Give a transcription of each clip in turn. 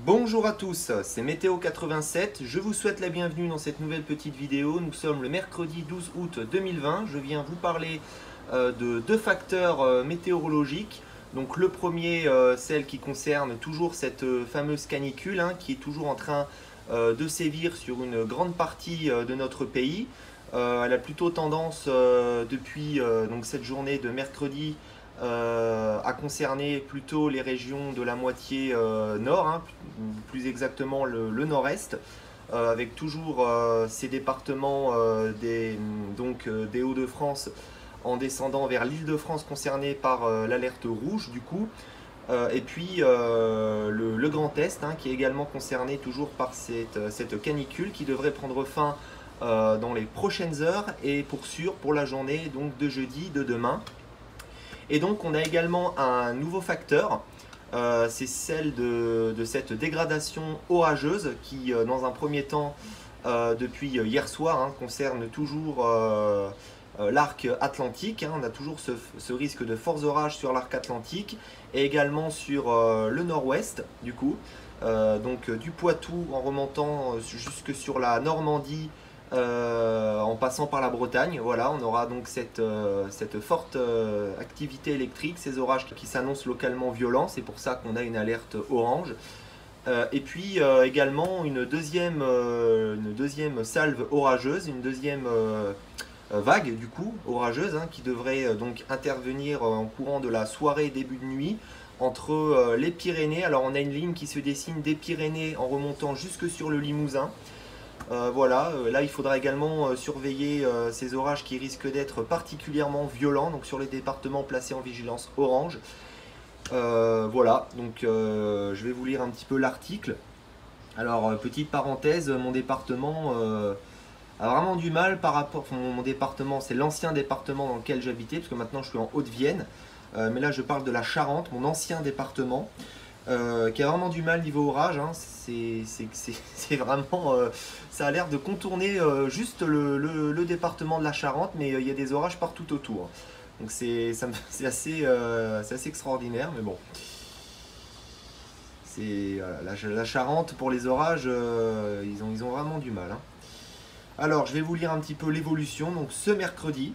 Bonjour à tous, c'est Météo 87, je vous souhaite la bienvenue dans cette nouvelle petite vidéo. Nous sommes le mercredi 12 août 2020, je viens vous parler de deux facteurs météorologiques. Donc le premier, celle qui concerne toujours cette fameuse canicule qui est toujours en train de sévir sur une grande partie de notre pays. Elle a plutôt tendance depuis donc cette journée de mercredi à concerner plutôt les régions de la moitié nord, plus exactement le nord-est, avec toujours ces départements des Hauts-de-France en descendant vers l'Île-de-France concernée par l'alerte rouge du coup. Et puis le Grand Est qui est également concerné toujours par cette canicule qui devrait prendre fin dans les prochaines heures et pour sûr pour la journée donc de jeudi de demain. Et donc on a également un nouveau facteur, c'est celle de cette dégradation orageuse qui dans un premier temps depuis hier soir concerne toujours l'arc atlantique. On a toujours ce risque de forts orages sur l'arc atlantique et également sur le nord-ouest du coup. Donc du Poitou en remontant jusque sur la Normandie, en passant par la Bretagne. Voilà, on aura donc cette forte activité électrique, ces orages qui s'annoncent localement violents, c'est pour ça qu'on a une alerte orange. Et puis également une deuxième salve orageuse, une deuxième vague du coup orageuse qui devrait donc intervenir en courant de la soirée début de nuit entre les Pyrénées. Alors on a une ligne qui se dessine des Pyrénées en remontant jusque sur le Limousin. Voilà, là il faudra également surveiller ces orages qui risquent d'être particulièrement violents, donc sur les départements placés en vigilance orange. Voilà, donc je vais vous lire un petit peu l'article. Alors, petite parenthèse, mon département a vraiment du mal par rapport... Enfin, mon département, c'est l'ancien département dans lequel j'habitais, parce que maintenant je suis en Haute-Vienne. Mais là je parle de la Charente, mon ancien département. Qui a vraiment du mal niveau orage, c'est vraiment, ça a l'air de contourner juste le département de la Charente, mais il y a des orages partout autour. Donc c'est assez extraordinaire, mais bon. La Charente pour les orages, ils ont vraiment du mal. Alors je vais vous lire un petit peu l'évolution. Donc ce mercredi,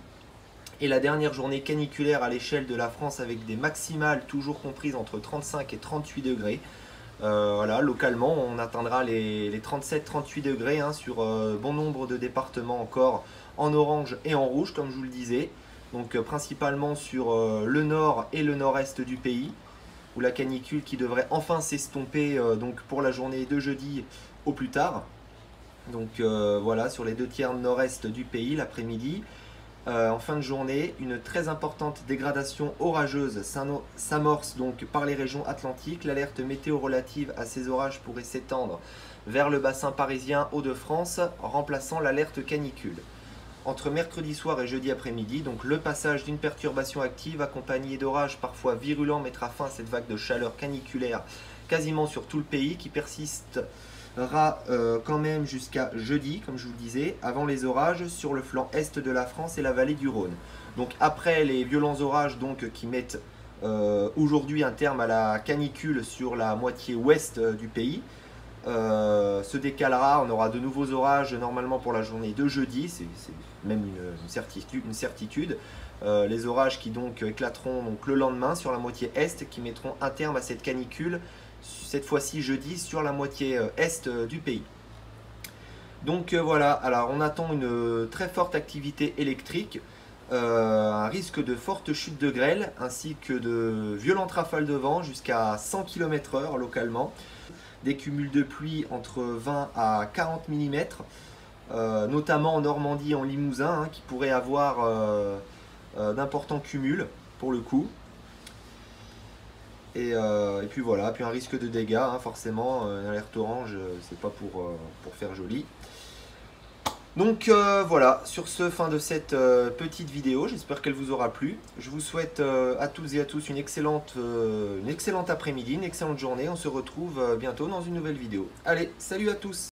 et la dernière journée caniculaire à l'échelle de la France avec des maximales toujours comprises entre 35 et 38 degrés. Voilà, localement, on atteindra les 37-38 degrés sur bon nombre de départements encore en orange et en rouge, comme je vous le disais. Donc principalement sur le nord et le nord-est du pays, où la canicule qui devrait enfin s'estomper donc pour la journée de jeudi au plus tard. Donc voilà, sur les deux tiers nord-est du pays l'après-midi. En fin de journée, une très importante dégradation orageuse s'amorce donc par les régions atlantiques. L'alerte météo relative à ces orages pourrait s'étendre vers le bassin parisien Hauts-de-France, remplaçant l'alerte canicule. Entre mercredi soir et jeudi après-midi, donc le passage d'une perturbation active accompagnée d'orages parfois virulents mettra fin à cette vague de chaleur caniculaire quasiment sur tout le pays qui persiste quand même jusqu'à jeudi, comme je vous le disais, avant les orages sur le flanc est de la France et la vallée du Rhône. Donc après les violents orages qui mettent aujourd'hui un terme à la canicule sur la moitié ouest du pays, se décalera, on aura de nouveaux orages normalement pour la journée de jeudi, c'est même une certitude. Les orages qui donc éclateront donc le lendemain sur la moitié est, qui mettront un terme à cette canicule, cette fois-ci jeudi sur la moitié est du pays. Donc voilà, alors on attend une très forte activité électrique, un risque de fortes chutes de grêle ainsi que de violentes rafales de vent jusqu'à 100 km/h localement, des cumuls de pluie entre 20 à 40 mm, notamment en Normandie et en Limousin qui pourraient avoir d'importants cumuls pour le coup. Et puis voilà, puis un risque de dégâts, forcément, une alerte orange, c'est pas pour faire joli. Donc voilà, sur ce, fin de cette petite vidéo, j'espère qu'elle vous aura plu. Je vous souhaite à toutes et à tous une excellente après-midi, une excellente journée. On se retrouve bientôt dans une nouvelle vidéo. Allez, salut à tous!